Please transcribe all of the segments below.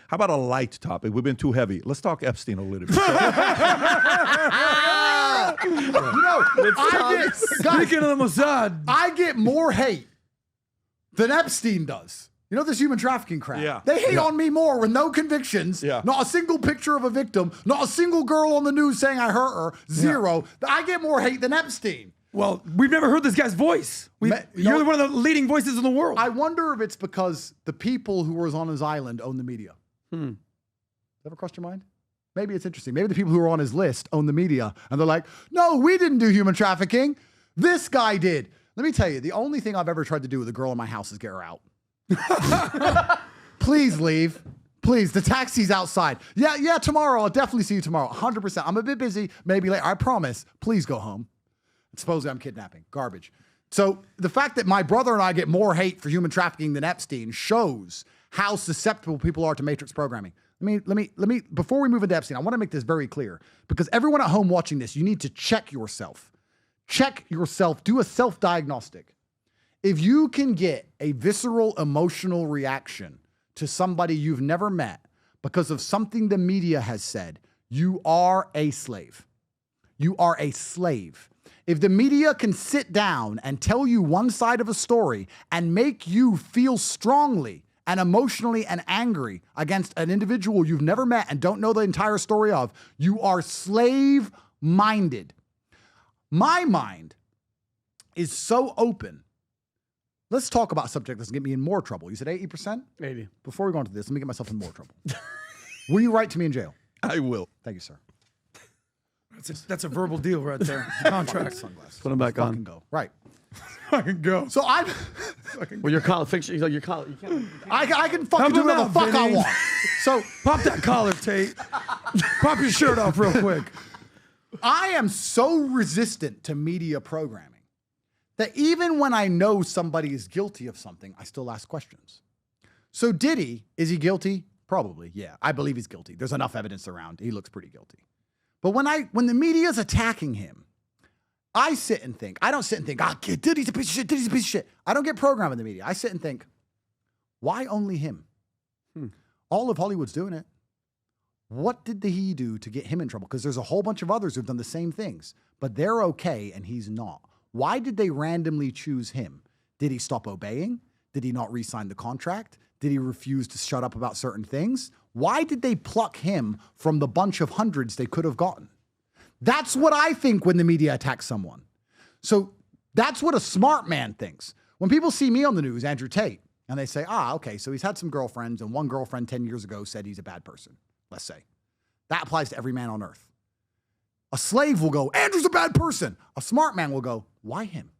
How about a light topic? We've been too heavy. Let's talk Epstein a little bit. Speaking of the Mossad, I get more hate than Epstein does. You know this human trafficking crap? Yeah. They hate on me more with no convictions, not a single picture of a victim, not a single girl on the news saying I hurt her, zero. I get more hate than Epstein. Well, we've never heard this guy's voice. You're one of the leading voices in the world. I wonder if it's because the people who were on his island own the media. Ever crossed your mind? Maybe it's interesting. Maybe the people who are on his list own the media, and they're like, no, we didn't do human trafficking. This guy did. Let me tell you, the only thing I've ever tried to do with a girl in my house is get her out. Please leave. Please, the taxi's outside. Yeah, tomorrow. I'll definitely see you tomorrow. 100%. I'm a bit busy. Maybe later. I promise. Please go home. Supposedly I'm kidnapping. Garbage. So the fact that my brother and I get more hate for human trafficking than Epstein shows how susceptible people are to matrix programming. Let me, before we move into Epstein, I want to make this very clear, because everyone at home watching this, you need to check yourself. Check yourself. Do a self-diagnostic. If you can get a visceral emotional reaction to somebody you've never met because of something the media has said, you are a slave. You are a slave. If the media can sit down and tell you one side of a story and make you feel strongly and emotionally and angry against an individual you've never met and don't know the entire story of, you are slave-minded. My mind is so open. Let's talk about a subject that's going to get me in more trouble. You said 80%? 80. Before we go into this, let me get myself in more trouble. Will you write to me in jail? I will. Thank you, sir. That's a verbal deal right there. Contract. Sunglasses. Put them back Fucking on. go. Right. Fucking go. So I'm... Well, your collar, fix your collar. You can't. I can fucking do whatever the fuck I want. So pop that collar, Tate. Pop your shirt off real quick. I am so resistant to media programming that even when I know somebody is guilty of something, I still ask questions. So Diddy, is he guilty? Probably, yeah. I believe he's guilty. There's enough evidence around. He looks pretty guilty. But when the media is attacking him, I sit and think. I don't sit and think, Diddy's a piece of shit, Diddy's a piece of shit. I don't get programmed in the media. I sit and think, why only him? All of Hollywood's doing it. What did he do to get him in trouble? Because there's a whole bunch of others who've done the same things, but they're okay and he's not. Why did they randomly choose him? Did he stop obeying? Did he not re-sign the contract? Did he refuse to shut up about certain things? Why did they pluck him from the bunch of hundreds they could have gotten? That's what I think when the media attacks someone. So that's what a smart man thinks. When people see me on the news, Andrew Tate, and they say, okay, so he's had some girlfriends, and one girlfriend 10 years ago said he's a bad person, let's say. That applies to every man on earth. A slave will go, Andrew's a bad person. A smart man will go, why him?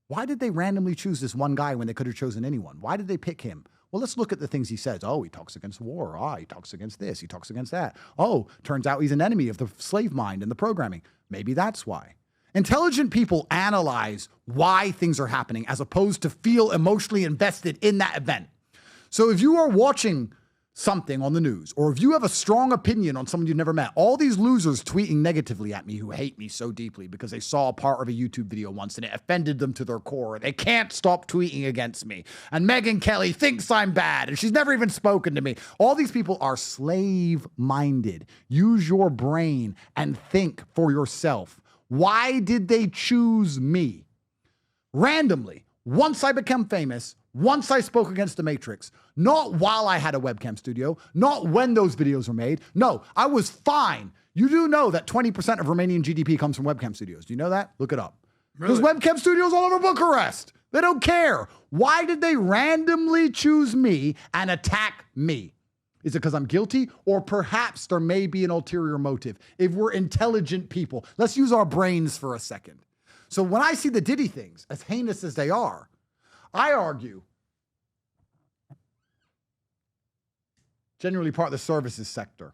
Why did they randomly choose this one guy when they could have chosen anyone? Why did they pick him? Well, let's look at the things he says. Oh, he talks against war. He talks against this. He talks against that. Oh, turns out he's an enemy of the slave mind and the programming. Maybe that's why. Intelligent people analyze why things are happening as opposed to feel emotionally invested in that event. So if you are watching something on the news, or if you have a strong opinion on someone you've never met, all these losers tweeting negatively at me who hate me so deeply because they saw a part of a YouTube video once and it offended them to their core. They can't stop tweeting against me. And Megyn Kelly thinks I'm bad and she's never even spoken to me. All these people are slave-minded. Use your brain and think for yourself. Why did they choose me? Randomly, once I became famous, once I spoke against the Matrix, not while I had a webcam studio, not when those videos were made. No, I was fine. You do know that 20% of Romanian GDP comes from webcam studios. Do you know that? Look it up. Really? There's webcam studios all over Bucharest. They don't care. Why did they randomly choose me and attack me? Is it because I'm guilty? Or perhaps there may be an ulterior motive. If we're intelligent people, let's use our brains for a second. So when I see the Diddy things, as heinous as they are, I argue, generally part of the services sector.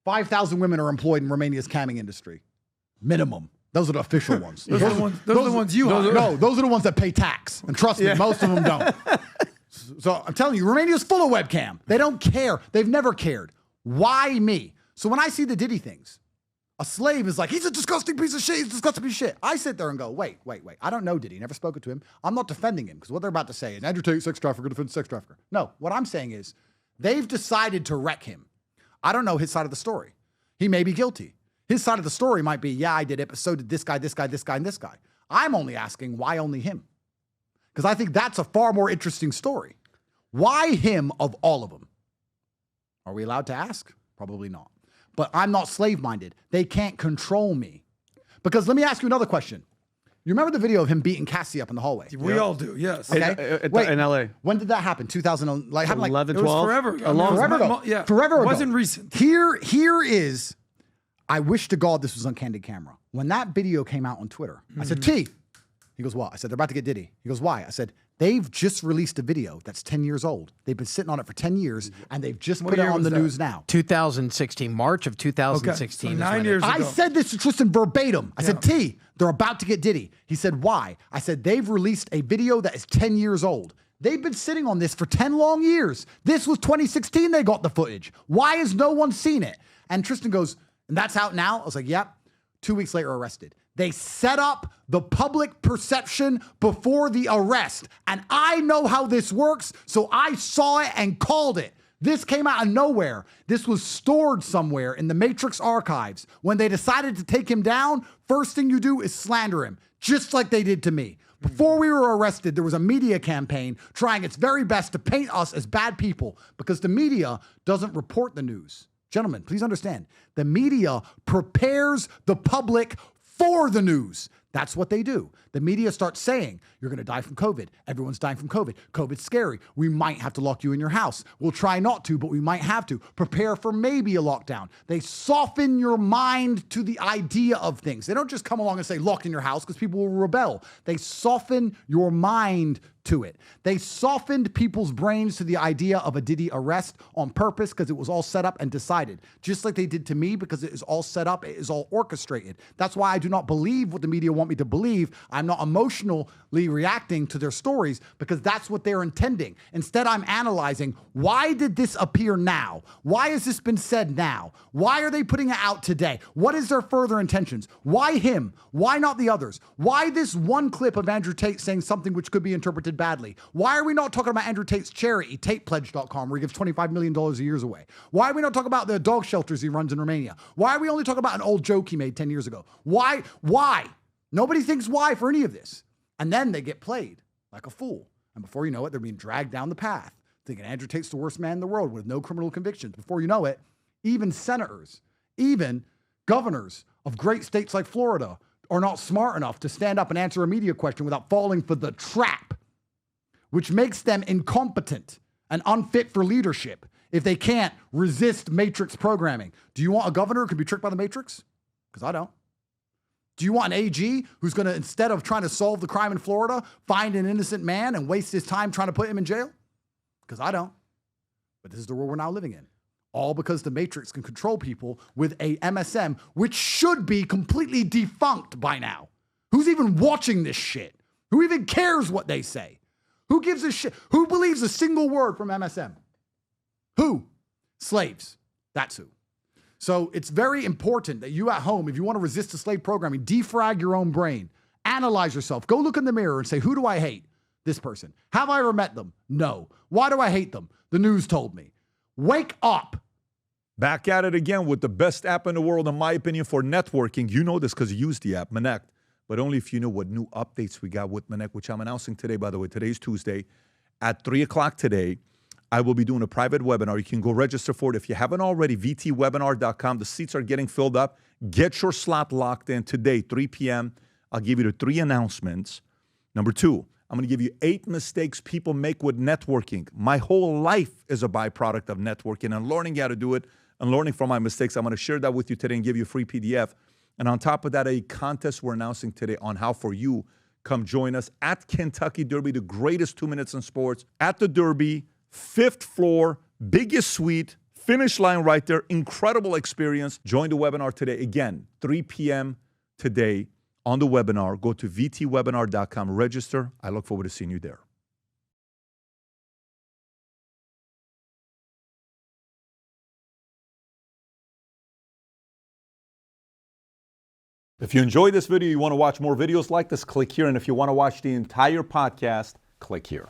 5,000 women are employed in Romania's camming industry. Minimum. Those are the official ones. Those are the ones you hire. No, those are the ones that pay tax. And trust me, most of them don't. So I'm telling you, Romania's full of webcam. They don't care. They've never cared. Why me? So when I see the Diddy things, a slave is like, he's a disgusting piece of shit. He's a disgusting piece of shit. I sit there and go, wait. I don't know Diddy. Never spoken to him. I'm not defending him because what they're about to say is Andrew Tate, sex trafficker, defends sex trafficker. No, what I'm saying is They've decided to wreck him. I don't know his side of the story. He may be guilty. His side of the story might be, yeah, I did it, but so did this guy, this guy, this guy, and this guy. I'm only asking, why only him? Because I think that's a far more interesting story. Why him of all of them? Are we allowed to ask? Probably not. But I'm not slave-minded. They can't control me. Because let me ask you another question. You remember the video of him beating Cassie up in the hallway? We all do, yes. Okay. In LA. When did that happen? 2000, like, happened like 11, It was 12? forever ago. A long forever ago. Yeah. Forever ago. It wasn't recent. Here is, I wish to God this was on candid camera. When that video came out on Twitter, I said, T. He goes, what? I said, they're about to get Diddy. He goes, why? I said, they've just released a video that's 10 years old. They've been sitting on it for 10 years, and they've just put it year on was the that? news now. 2016, March of 2016. Okay, is so 9 when it- years ago. I said this to Tristan verbatim. I said, T, they're about to get Diddy. He said, why? I said, they've released a video that is 10 years old. They've been sitting on this for 10 long years. This was 2016 they got the footage. Why has no one seen it? And Tristan goes, and that's out now? I was like, yep. 2 weeks later, arrested. They set up the public perception before the arrest. And I know how this works, so I saw it and called it. This came out of nowhere. This was stored somewhere in the Matrix archives. When they decided to take him down, first thing you do is slander him, just like they did to me. Before we were arrested, there was a media campaign trying its very best to paint us as bad people because the media doesn't report the news. Gentlemen, please understand, the media prepares the public for the news. That's what they do. The media starts saying, you're going to die from COVID. Everyone's dying from COVID. COVID's scary. We might have to lock you in your house. We'll try not to, but we might have to. Prepare for maybe a lockdown. They soften your mind to the idea of things. They don't just come along and say, lock in your house, because people will rebel. They soften your mind to it. They softened people's brains to the idea of a Diddy arrest on purpose because it was all set up and decided. Just like they did to me, because it is all set up, it is all orchestrated. That's why I do not believe what the media want me to believe. I'm not emotionally reacting to their stories because that's what they're intending. Instead, I'm analyzing, why did this appear now? Why has this been said now? Why are they putting it out today? What is their further intentions? Why him? Why not the others? Why this one clip of Andrew Tate saying something which could be interpreted badly? Why are we not talking about Andrew Tate's charity, TatePledge.com, where he gives $25 million a year away? Why are we not talking about the dog shelters he runs in Romania? Why are we only talking about an old joke he made 10 years ago? Why? Nobody thinks why for any of this. And then they get played like a fool. And before you know it, they're being dragged down the path, thinking Andrew Tate's the worst man in the world with no criminal convictions. Before you know it, even senators, even governors of great states like Florida are not smart enough to stand up and answer a media question without falling for the trap, which makes them incompetent and unfit for leadership if they can't resist matrix programming. Do you want a governor who can be tricked by the matrix? Because I don't. Do you want an AG who's going to, instead of trying to solve the crime in Florida, find an innocent man and waste his time trying to put him in jail? Because I don't. But this is the world we're now living in. All because the matrix can control people with a MSM, which should be completely defunct by now. Who's even watching this shit? Who even cares what they say? Who gives a shit? Who believes a single word from MSM? Who? Slaves. That's who. So it's very important that you at home, if you want to resist the slave programming, defrag your own brain. Analyze yourself. Go look in the mirror and say, who do I hate? This person. Have I ever met them? No. Why do I hate them? The news told me. Wake up. Back at it again with the best app in the world, in my opinion, for networking. You know this because you use the app, Connect. But only if you know what new updates we got with Connect, which I'm announcing today, by the way. Today's Tuesday. At 3 o'clock today, I will be doing a private webinar. You can go register for it. If you haven't already, vtwebinar.com. The seats are getting filled up. Get your slot locked in today, 3 p.m. I'll give you the 3 announcements. Number 2, I'm going to give you 8 mistakes people make with networking. My whole life is a byproduct of networking and learning how to do it and learning from my mistakes. I'm going to share that with you today and give you a free PDF. And on top of that, a contest we're announcing today on how for you. Come join us at Kentucky Derby, the greatest 2 minutes in sports. At the Derby, 5th floor, biggest suite, finish line right there. Incredible experience. Join the webinar today. Again, 3 p.m. today on the webinar. Go to vtwebinar.com, register. I look forward to seeing you there. If you enjoyed this video, you want to watch more videos like this, click here. And if you want to watch the entire podcast, click here.